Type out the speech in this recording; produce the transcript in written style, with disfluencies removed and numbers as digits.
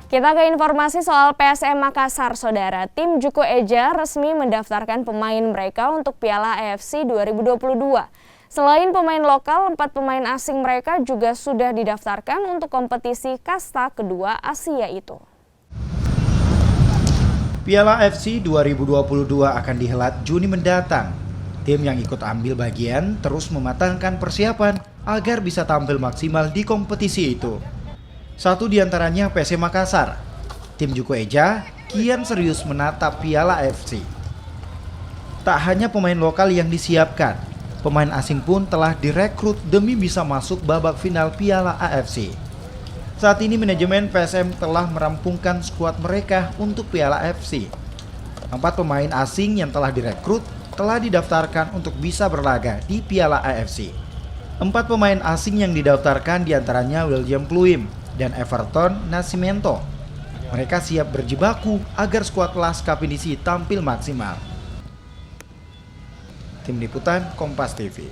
Kita ke informasi soal PSM Makassar, Saudara. Tim Juku Eja resmi mendaftarkan pemain mereka untuk Piala AFC 2022. Selain pemain lokal, 4 pemain asing mereka juga sudah didaftarkan untuk kompetisi kasta kedua Asia itu. Piala AFC 2022 akan dihelat Juni mendatang. Tim yang ikut ambil bagian terus mematangkan persiapan agar bisa tampil maksimal di kompetisi itu. Satu di antaranya PSM Makassar. Tim Juku Eja kian serius menatap Piala AFC. Tak hanya pemain lokal yang disiapkan, pemain asing pun telah direkrut demi bisa masuk babak final Piala AFC. Saat ini manajemen PSM telah merampungkan skuad mereka untuk Piala AFC. 4 pemain asing yang telah direkrut telah didaftarkan untuk bisa berlaga di Piala AFC. 4 pemain asing yang didaftarkan diantaranya William Pluim dan Everton Nascimento. Mereka siap berjibaku agar skuad Laskap Pinisi tampil maksimal. Tim Liputan Kompas TV.